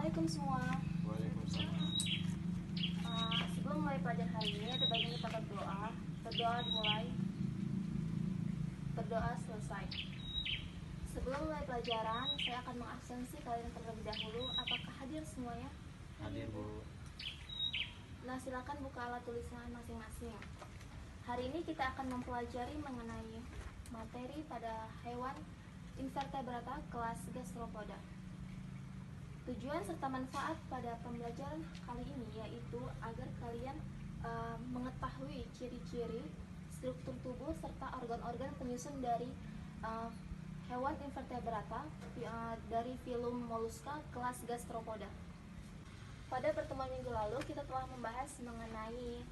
Assalamualaikum semua. Waalaikumsalam. Sebelum mulai pelajaran hari ini, ada baiknya kita berdoa. Berdoa dimulai, berdoa selesai. Sebelum mulai pelajaran, saya akan mengabsensi kalian terlebih dahulu. Apakah hadir semuanya? Hadir, Bu. Nah, silakan buka alat tulisan masing-masing. Hari ini kita akan mempelajari mengenai materi pada hewan invertebrata kelas Gastropoda. Tujuan serta manfaat pada pembelajaran kali ini yaitu agar kalian mengetahui ciri-ciri, struktur tubuh serta organ-organ penyusun dari hewan invertebrata dari filum Mollusca kelas Gastropoda. Pada pertemuan minggu lalu kita telah membahas mengenai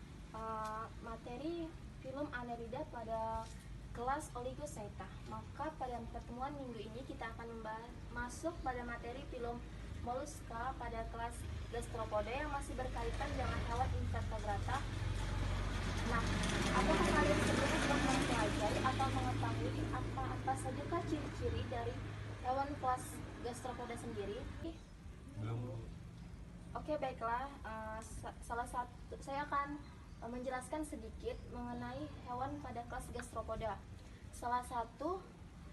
materi filum Annelida pada kelas Oligoceta. Maka pada pertemuan minggu ini kita akan masuk pada materi filum Mollusca pada kelas Gastropoda yang masih berkaitan dengan hewan invertebrata. Nah, apakah kalian sebelumnya telah mempelajari atau mengetahui apa saja ciri-ciri dari hewan kelas Gastropoda sendiri? Belum. Oke, baiklah. Saya akan menjelaskan sedikit mengenai hewan pada kelas Gastropoda. Salah satu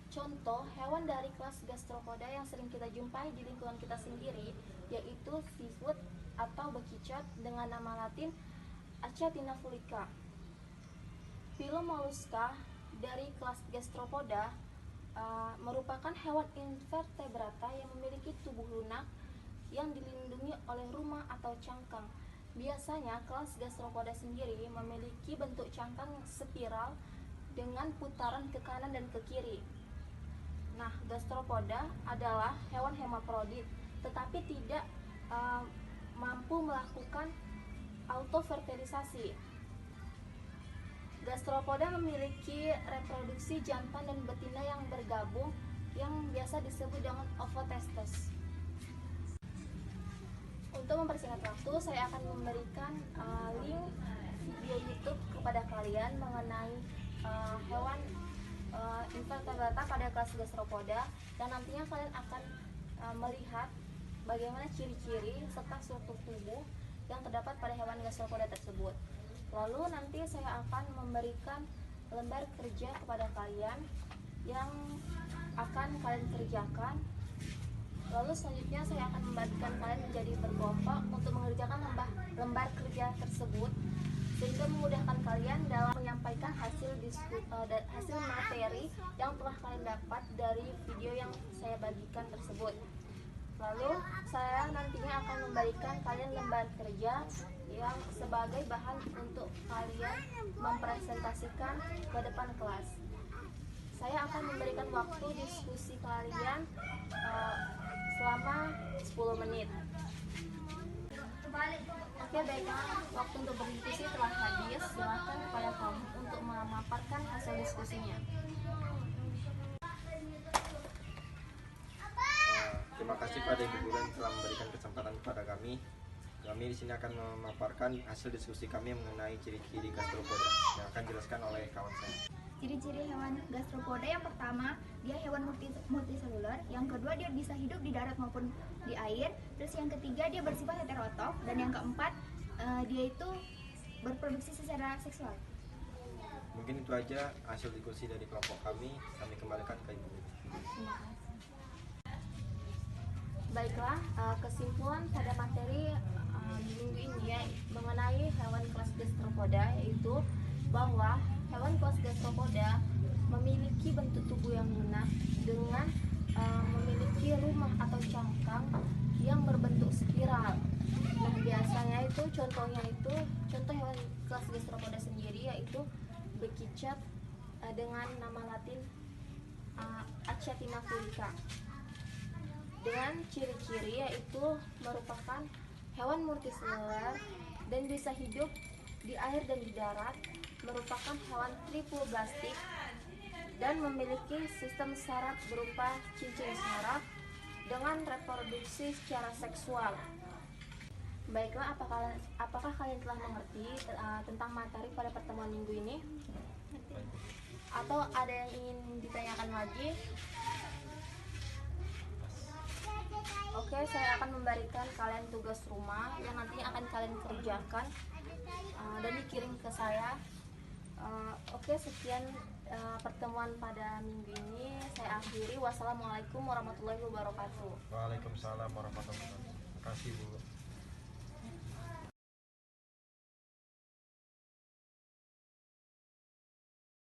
contoh hewan dari kelas Gastropoda yang sering kita jumpai di lingkungan kita sendiri yaitu seafood atau bekicot dengan nama latin Achatina fulica. Filum Mollusca dari kelas Gastropoda merupakan hewan invertebrata yang memiliki tubuh lunak yang dilindungi oleh rumah atau cangkang. Biasanya kelas Gastropoda sendiri memiliki bentuk cangkang spiral dengan putaran ke kanan dan ke kiri. Nah, Gastropoda adalah hewan hemaprodit, tetapi tidak mampu melakukan autofertilisasi. Gastropoda memiliki reproduksi jantan dan betina yang bergabung yang biasa disebut dengan ovotestes. Untuk mempersingkat waktu, saya akan memberikan link video YouTube kepada kalian mengenai hewan invertebrata pada kelas Gastropoda, dan nantinya kalian akan melihat bagaimana ciri-ciri serta struktur tubuh yang terdapat pada hewan Gastropoda tersebut. Lalu nanti saya akan memberikan lembar kerja kepada kalian yang akan kalian kerjakan. Lalu selanjutnya saya akan membagikan kalian menjadi berkelompok untuk mengerjakan lembar kerja tersebut sehingga memudahkan kalian dalam menyampaikan hasil materi yang telah kalian dapat dari video yang saya bagikan tersebut. Lalu saya nantinya akan memberikan kalian lembar kerja yang sebagai bahan untuk kalian mempresentasikan ke depan kelas. Saya akan memberikan waktu diskusi kalian selama 10 menit. Oke, baiklah, waktu untuk berdiskusi telah habis. Silakan kepada kamu untuk memaparkan hasil diskusinya. Terima kasih pada Ibu Guru yang telah memberikan kesempatan kepada kami. Kami di sini akan memaparkan hasil diskusi kami mengenai ciri-ciri Gastropoda yang akan dijelaskan oleh kawan saya. Ciri-ciri hewan Gastropoda yang pertama, dia hewan multiseluler. Yang kedua, dia bisa hidup di darat maupun di air. Terus yang ketiga, dia bersifat heterotrof. Dan yang keempat, dia itu berproduksi secara seksual. Mungkin itu aja hasil diskusi dari kelompok kami. Kami kembalikan ke Ibu. Baiklah, kesimpulan pada materi minggu ini ya, mengenai hewan kelas Gastropoda yaitu bahwa hewan kelas Gastropoda memiliki bentuk tubuh yang lunak dengan memiliki rumah atau cangkang yang berbentuk spiral. Nah, biasanya itu contoh hewan kelas Gastropoda sendiri yaitu bekicot dengan nama latin Achatina fulica. Dengan ciri-ciri yaitu merupakan hewan multiseluler dan bisa hidup di air dan di darat, merupakan hewan triploblastik dan memiliki sistem saraf berupa cincin saraf dengan reproduksi secara seksual. Baiklah, apakah kalian telah mengerti tentang materi pada pertemuan minggu ini? Atau ada yang ingin ditanyakan lagi? Oke, saya akan memberikan kalian tugas rumah yang nantinya akan kalian kerjakan dan dikirim ke saya. Oke, sekian pertemuan pada minggu ini saya akhiri. Wassalamualaikum warahmatullahi wabarakatuh. Waalaikumsalam warahmatullahi wabarakatuh. Terima kasih Bu.